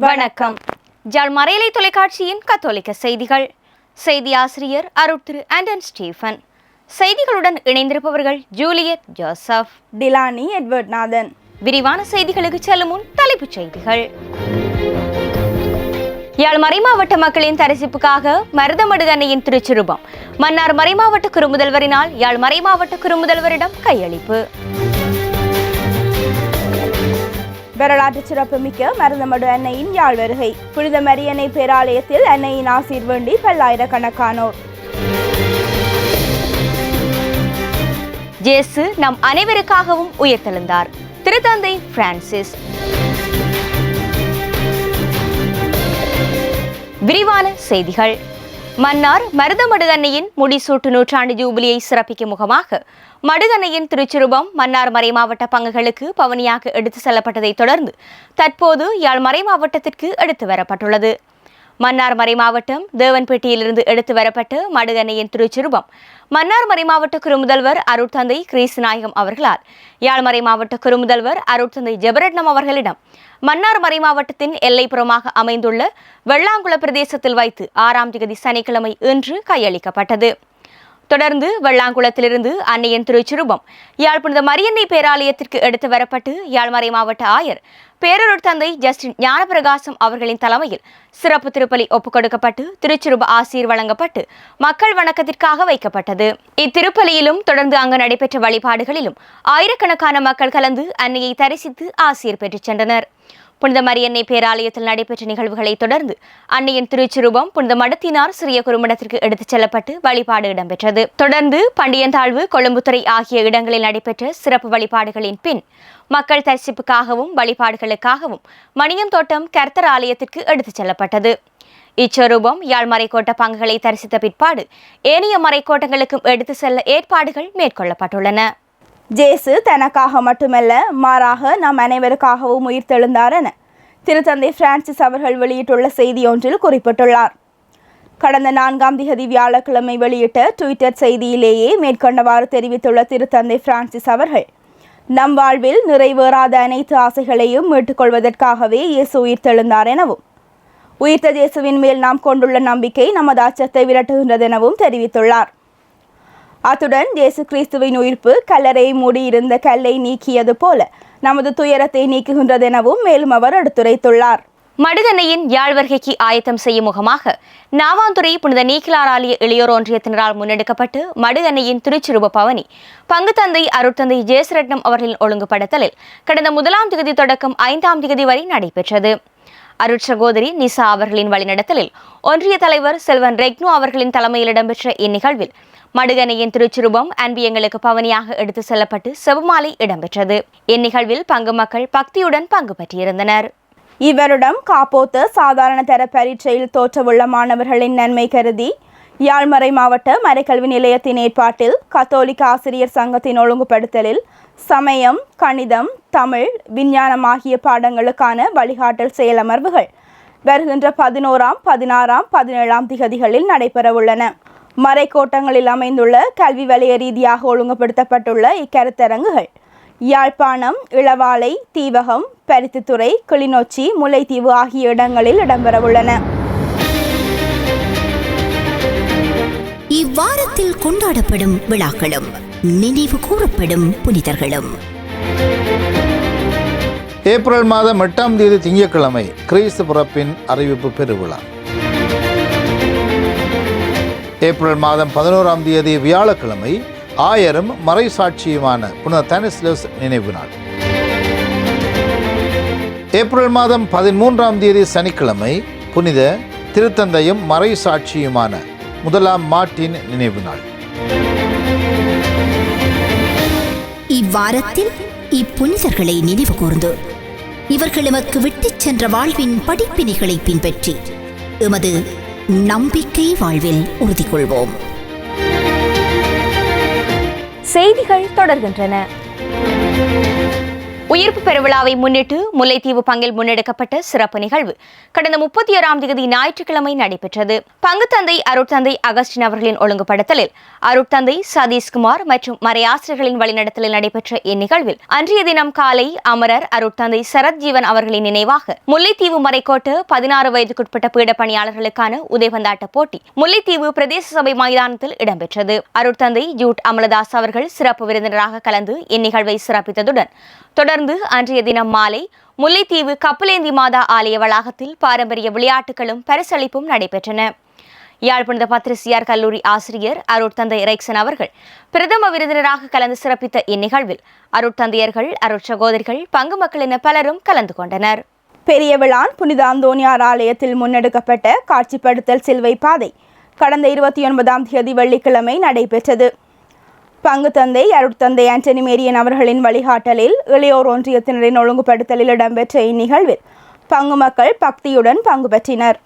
வணக்கம். ஜாழ் மறையலை தொலைக்காட்சியின் கத்தோலிக்க செய்திகள். செய்தி ஆசிரியர் அருட்திரு ஆண்டன் ஸ்டீஃபன். செய்திகளுடன் இணைந்திருப்பவர்கள் ஜூலியட் ஜோசப், டிலானி எட்வர்ட் நாதன். விரிவான செய்திகளுக்கு செல்லும் முன் தலைப்புச் செய்திகள். யாழ் மறைமாவட்ட மக்களின் தரிசிப்புக்காக மருதமடு அன்னையின் திருச்சிருபம் மன்னார் மறைமாவட்ட குறுமுதல்வரினால் யாழ் மறைமாவட்ட குறுமுதல்வரிடம் கையளிப்பு. வரலாற்று சிறப்புமிக்க மருதமடு அன்னையின் யாழ் வருகை. புனித மரியன்னை பேராலயத்தில் அன்னையின் ஆசீர் வேண்டி பல்லாயிரக்கணக்கானோர். இயேசு நம் அனைவருக்காகவும் உயிர்த்தெழுந்தார். திருத்தந்தை பிரான்சிஸ். விரிவான செய்திகள். மன்னார் மருதமடு அன்னையின் முடிசூட்டு நூற்றாண்டு ஜூபிலியை சிறப்பிக்கும் முகமாக மடுகண்ணையின் திருச்சிருபம் மன்னார் மறைமாவட்ட பங்குகளுக்கு பவனியாக எடுத்து செல்லப்பட்டதை தொடர்ந்து தற்போது யாழ் மறைமாவட்டத்திற்கு எடுத்து வரப்பட்டுள்ளது. மன்னார் மறைமாவட்டம் தேவன்பேட்டையிலிருந்து எடுத்து வரப்பட்ட மடுகண்ணையின் திருச்சிருபம் மன்னார் மறைமாவட்ட குறுமுதல்வர் அருட்தந்தை கிரீஸ்நாயகம் அவர்களால் யாழ் மறைமாவட்ட குறுமுதல்வர் அருட்தந்தை ஜெபரட்னம் அவர்களிடம் மன்னார் மறைமாவட்டத்தின் எல்லைப்புறமாக அமைந்துள்ள வெள்ளாங்குள பிரதேசத்தில் வைத்து 6ஆம் தேதி சனிக்கிழமை இன்று கையளிக்கப்பட்டது. தொடர்ந்து வெள்ளாங்குளத்திலிருந்து அன்னையின் திருச்சிருபம் யாழ் புனித மரியன்னை பேராலயத்திற்கு எடுத்து வரப்பட்டு யாழ் மறைமாவட்ட ஆயர் பேரருட் தந்தை ஜஸ்டின் ஞானபிரகாசம் அவர்களின் தலைமையில் சிறப்பு திருப்பலி ஒப்புக் கொடுக்கப்பட்டு திருச்சிருப ஆசீர் வழங்கப்பட்டு மக்கள் வணக்கத்திற்காக வைக்கப்பட்டது. இத்திருப்பலியிலும் தொடர்ந்து அங்கு நடைபெற்ற வழிபாடுகளிலும் ஆயிரக்கணக்கான மக்கள் கலந்து அன்னையை தரிசித்து ஆசீர் பெற்றுச் சென்றனர். புனித மரியன்னை பேராலயத்தில் நடைபெற்ற நிகழ்வுகளை தொடர்ந்து அன்னையின் திருச்சிருபம் புனித மடத்தினார் சிறிய குறுமடத்திற்கு எடுத்துச் செல்லப்பட்டு வழிபாடு இடம்பெற்றது. தொடர்ந்து பண்டியந்தாழ்வு, கொழும்புத்துறை ஆகிய இடங்களில் நடைபெற்ற சிறப்பு வழிபாடுகளின் பின் மக்கள் தரிசிப்புக்காகவும் வழிபாடுகளுக்காகவும் மணியந்தோட்டம் கர்த்தர் ஆலயத்திற்கு எடுத்துச் செல்லப்பட்டது. இச்சொரூபம் யாழ் மறைக்கோட்ட பங்குகளை தரிசித்த பிற்பாடு ஏனைய மறைக்கோட்டங்களுக்கும் எடுத்து செல்ல ஏற்பாடுகள் மேற்கொள்ளப்பட்டுள்ளன. ஜேசு தனக்காக மட்டுமல்ல, மாறாக நாம் அனைவருக்காகவும் உயிர்த்தெழுந்தார் என திருத்தந்தை பிரான்சிஸ் அவர்கள் வெளியிட்டுள்ள செய்தி ஒன்றில் குறிப்பிட்டுள்ளார். கடந்த 4ஆம் தேதி வியாழக்கிழமை வெளியிட்ட ட்விட்டர் செய்தியிலேயே மேற்கொண்டவாறு தெரிவித்துள்ள திருத்தந்தை பிரான்சிஸ் அவர்கள், நம் வாழ்வில் நிறைவேறாத அனைத்து ஆசைகளையும் மீட்டுக்கொள்வதற்காகவே இயேசு உயிர்த்தெழுந்தார் எனவும், உயிர்த்த இயேசுவின் மேல் நாம் கொண்டுள்ள நம்பிக்கை நமது அச்சத்தை விரட்டுகின்றதெனவும் தெரிவித்துள்ளார். அத்துடன் இயேசு கிறிஸ்துவின் உயிர்ப்பு கல்லறையை மூடியிருந்த கல்லை நீக்கியது போல நமது துயரத்தை நீக்குகின்றதெனவும் மேலும் அவர் எடுத்துரைத்துள்ளார். மடுகண்ணையின் யாழ் வருகைக்கு ஆயத்தம் செய்யும் முகமாக நாவாந்துறை புனித நீக்கிலார் ஆலய இளையோர் ஒன்றியத்தினரால் முன்னெடுக்கப்பட்டு மடுகண்ணையின் திருச்சிருப பவனி பங்கு தந்தை அருட்தந்தை ஜேசரட்னம் அவர்களின் ஒழுங்குபடுத்தலில் கடந்த 1ஆம் தேதி தொடக்கம் 5ஆம் தேதி வரை நடைபெற்றது. அருட்சகோதரி நிசா அவர்களின் வழிநடத்தலில் ஒன்றிய தலைவர் செல்வன் ரெக்னோ அவர்களின் தலைமையில் இடம்பெற்ற இந்நிகழ்வில் மடுகண்ணையின் திருச்சிருபம் அன்பியங்களுக்கு பவனியாக எடுத்து செல்லப்பட்டு செபமாலை இடம்பெற்றது. இந்நிகழ்வில் பங்கு மக்கள் பக்தியுடன் பங்கு பெற்றிருந்தனர். இவரிடம் காப்போத்த சாதாரண தர பரீட்சையில் தோற்றவுள்ள மாணவர்களின் நன்மை கருதி யாழ்மறை மாவட்ட மறைக்கல்வி நிலையத்தின் ஏற்பாட்டில் கத்தோலிக்க ஆசிரியர் சங்கத்தின் ஒழுங்குபடுத்தலில் சமயம், கணிதம், தமிழ், விஞ்ஞானம் ஆகிய பாடங்களுக்கான வழிகாட்டல் செயலமர்வுகள் வருகின்ற 11ஆம், 16ஆம், 17ஆம் திகதிகளில் நடைபெறவுள்ளன. மறைக்கோட்டங்களில் அமைந்துள்ள கல்வி வலய ரீதியாக ஒழுங்குபடுத்தப்பட்டுள்ள இக்கருத்தரங்குகள் யாழ்ப்பாணம், இளவாலை, தீவகம், பருத்தித்துறை, கிளிநொச்சி, முல்லைத்தீவு ஆகிய இடங்களில் இடம்பெறவுள்ளன. இவ்வாரத்தில் கொண்டாடப்படும் விழாக்களும் நினைவு கூறப்படும் புனிதர்களும். ஏப்ரல் மாதம் 8ஆம் தேதி திங்கட்கிழமை கிறிஸ்து பிறப்பின் அறிவிப்பு பெருவிழா. ஏப்ரல் மாதம் 11ஆம் தேதி வியாழக்கிழமை ஆயரும் மறைசாட்சியுமான புனித தானிஸ்லஸ் நினைவு நாள். ஏப்ரல் மாதம் 13ஆம் தேதி சனிக்கிழமை புனித திருத்தந்தையும் மறைசாட்சியுமான 1ஆம் மார்ட்டின் நினைவு நாள். இவ்வாரத்தில் இப்புனிதர்களை நினைவு கூர்ந்து இவர்கள் எமக்கு விட்டுச் சென்ற வாழ்வின் படிப்பினைகளை பின்பற்றி எமது நம்பிக்கை வாழ்வில் உறுதி கொள்வோம். செய்திகள் தொடர்கின்றன. உயிர்ப்பு பெருவிழாவை முன்னிட்டு முல்லைத்தீவு பங்கில் முன்னெடுக்கப்பட்ட சிறப்பு நிகழ்வு கடந்த 31ஆம் தேதி ஞாயிற்றுக்கிழமை நடைபெற்றது. பங்குத்தந்தை அருட்தந்தை அகஸ்டின் அவர்களின் ஒழுங்குபடுத்தலில் அருட்தந்தை சதீஷ்குமார் மற்றும் மறையாசிரியர்களின் வழிநடத்தலில் நடைபெற்ற இந்நிகழ்வில் அன்றைய தினம் காலை அமரர் அருட்தந்தை சரத் ஜீவன் அவர்களின் நினைவாக முல்லைத்தீவு மறைக்கோட்டு 16 வயதுக்குட்பட்ட பீட பணியாளர்களுக்கான உதைபந்தாட்ட போட்டி முல்லைத்தீவு பிரதேச சபை மைதானத்தில் இடம்பெற்றது. அருட்தந்தை ஜூட் அமலதாஸ் அவர்கள் சிறப்பு விருந்தினராக கலந்து இந்நிகழ்வை சிறப்பித்ததுடன் தொடர்ந்து அன்றைய தினம் மாலை முல்லைத்தீவு கப்பலேந்தி மாதா ஆலய வளாகத்தில் பாரம்பரிய விளையாட்டுகளும் பரிசளிப்பும் நடைபெற்றன. யாழ்ப்பாண பத்திரிசியார் கல்லூரி ஆசிரியர் அருட்தந்தை ரெக்சன் அவர்கள் பிரதம விருந்தினராக கலந்து சிறப்பித்த இந்நிகழ்வில் அருட்தந்தையர்கள் அருட்சகோதரிகள் பங்கு மக்கள் என பலரும் கலந்து கொண்டனர். பெரியவிளான் புனித அந்தோனியார் ஆலயத்தில் முன்னெடுக்கப்பட்ட காட்சிப்படுத்தல் சிலுவை பாதை கடந்த 29ஆம் தேதி வெள்ளிக்கிழமை நடைபெற்றது. பங்குத்தந்தை அருட்தந்தை ஆண்டனி மேரியன் அவர்களின் வழிகாட்டலில் இளையோர் ஒன்றியத்தினரின் ஒழுங்குபடுத்தலில் இடம்பெற்ற இந்நிகழ்வில் பங்கு மக்கள் பக்தியுடன் பங்கு பெற்றினர்.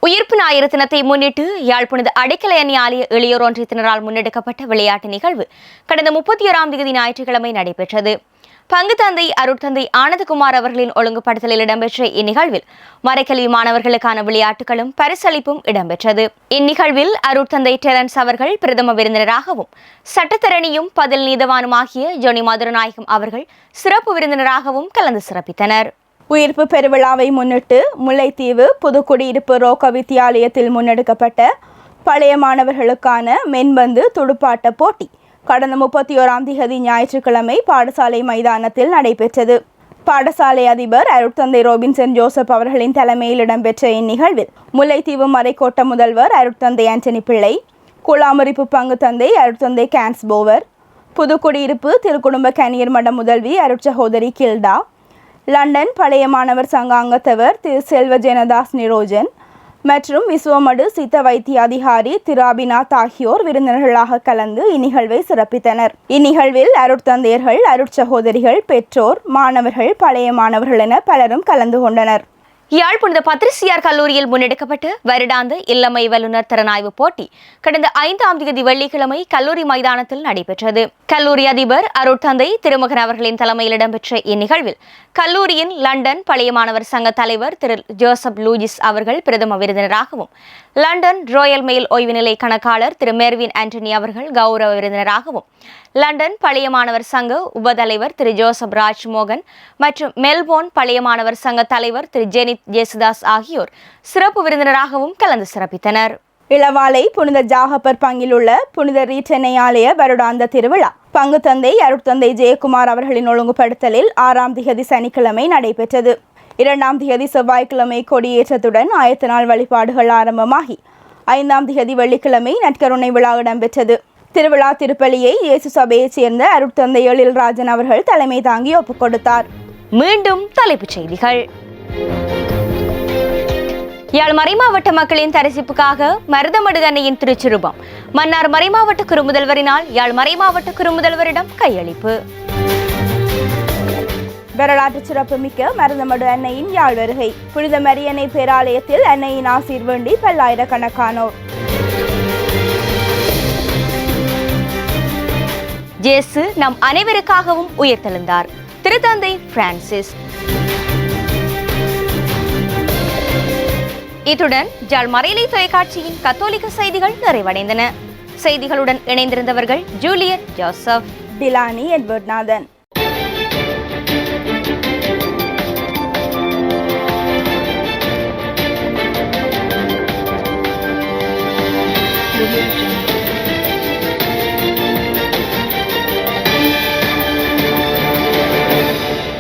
உயிர்ப்பு ஞாயிறு தினத்தை முன்னிட்டு யாழ்ப்பாண அடைக்கலையணி ஆலய இளையோர் ஒன்றியத்தினரால் முன்னெடுக்கப்பட்ட விளையாட்டு நிகழ்வு கடந்த 31ஆம் தேதி ஞாயிற்றுக்கிழமை நடைபெற்றது. பங்குத்தந்தை அருட்தந்தை ஆனந்தகுமார் அவர்களின் ஒழுங்குபடுத்தலில் இடம்பெற்ற இந்நிகழ்வில் மறைக்கல்வி மாணவர்களுக்கான விளையாட்டுகளும் பரிசளிப்பும் இடம்பெற்றது. இந்நிகழ்வில் அருட்தந்தை டெரன்ஸ் அவர்கள் பிரதம விருந்தினராகவும் சட்டத்தரணியும் பதில் நீதவானுமாகிய ஜொனி மதுரநாயகம் அவர்கள் சிறப்பு விருந்தினராகவும் கலந்து சிறப்பித்தனர். உயிர்ப்பு பெருவிழாவை முன்னிட்டு முல்லைத்தீவு புதுக்குடியிருப்பு ரோக்க வித்தியாலயத்தில் முன்னெடுக்கப்பட்ட பழைய மாணவர்களுக்கான மென்பந்து துடுப்பாட்ட போட்டி கடந்த 31ஆம் தேதி ஞாயிற்றுக்கிழமை பாடசாலை மைதானத்தில் நடைபெற்றது. பாடசாலை அதிபர் அருட்தந்தை ரோபின்சன் ஜோசப் அவர்களின் தலைமையில் இடம்பெற்ற இந்நிகழ்வில் முல்லைத்தீவு மறைக்கோட்ட முதல்வர் அருட்தந்தை ஆண்டனி பிள்ளை, குளாமுறிப்பு பங்கு தந்தை அருட்தந்தை கான்ஸ்போவர், புதுக்குடியிருப்பு திருக்குடும்ப கனியர் மட முதல்வி அருட்சகோதரி கில்டா, லண்டன் பழைய மாணவர் சங்க அங்கத்தவர் திரு செல்வ ஜெனதாஸ் நிரோஜன் மற்றும் விஸ்வமடு சித்த வைத்திய அதிகாரி திரு அபிநாத் ஆகியோர் விருந்தினர்களாக கலந்து இந்நிகழ்வை சிறப்பித்தனர். இந்நிகழ்வில் அருட்தந்தையர்கள் அருட்சகோதரிகள் பெற்றோர் மாணவர்கள் பழைய மாணவர்கள் என பலரும் கலந்து கொண்டனர். யாழ்ப்பாண பத்திரிசியார் கல்லூரியில் முன்னெடுக்கப்பட்ட வருடாந்த இளமை வல்லுநர் திறனாய்வு போட்டி கடந்த 5ஆம் தேதி வெள்ளிக்கிழமை கல்லூரி மைதானத்தில் நடைபெற்றது. கல்லூரி அதிபர் அருட்தந்தை திருமகன் அவர்களின் தலைமையில் இடம்பெற்ற இந்நிகழ்வில் கல்லூரியின் லண்டன் பழைய மாணவர் சங்க தலைவர் திரு ஜோசப் லூயிஸ் அவர்கள் பிரதம விருந்தினராகவும் லண்டன் ராயல் மெயில் ஓய்வு நிலை கணக்காளர் திரு மெர்வின் ஆண்டனி அவர்கள் கௌரவ விருந்தினராகவும் லண்டன் பழைய மாணவர் சங்க உபதலைவர் திரு ஜோசப் ராஜ்மோகன் மற்றும் மெல்போர்ன் பழைய மாணவர் சங்க தலைவர் திரு ஜெனித் ஜேசுதாஸ் ஆகியோர் சிறப்பு விருந்தினராகவும் கலந்து சிறப்பித்தனர். இளவாலை புனித ஜாகப்பர் பங்கில் உள்ள புனித ரீட்டனை ஆலய வருடாந்த திருவிழா பங்கு தந்தை அருட்தந்தை ஜெயக்குமார் அவர்களின் ஒழுங்குபடுத்தலில் 6ஆம் தேதி சனிக்கிழமை நடைபெற்றது. 2ஆம் தேதி செவ்வாய்க்கிழமை கொடியேற்றத்துடன் ஆயத்த நாள் வழிபாடுகள் ஆரம்பமாகி 5ஆம் தேதி வெள்ளிக்கிழமை நற்கருணை விழா இடம்பெற்றது. திருவிழா திருப்பலியை இயேசு சபையைச் சேர்ந்த அருட்தந்தை எழில் ராஜன் அவர்கள் தலைமை தாங்கி ஒப்புக் கொடுத்தார். மீண்டும் தலைப்புச் செய்திகள். யாழ் மறைமாவட்ட மக்களின் தரிசிப்புக்காக மருதமடு அன்னையின் திருச்சிருபம் மன்னார் மறைமாவட்ட குறுமுதல்வரினால் யாழ் மறைமாவட்ட குறுமுதல்வரிடம் கையளிப்பு. வரலாற்று சிறப்புமிக்க மருதமடு அன்னையின் யாழ் வருகை புனித மரியன்னை பேராலயத்தில் அன்னையின் ஆசீர் வேண்டி பல்லாயிரக்கணக்கானோர். ஜேசு நம் அனைவருக்காகவும் உயிர்த்தெழுந்தார். திருத்தந்தை பிரான்சிஸ். இத்துடன் யாழ் மறையலை தொலைக்காட்சியின் கத்தோலிக்க செய்திகள் நிறைவடைந்தன. செய்திகளுடன் இணைந்திருந்தவர்கள் Juliet Joseph, Dilani Edward Nathan. Thank you.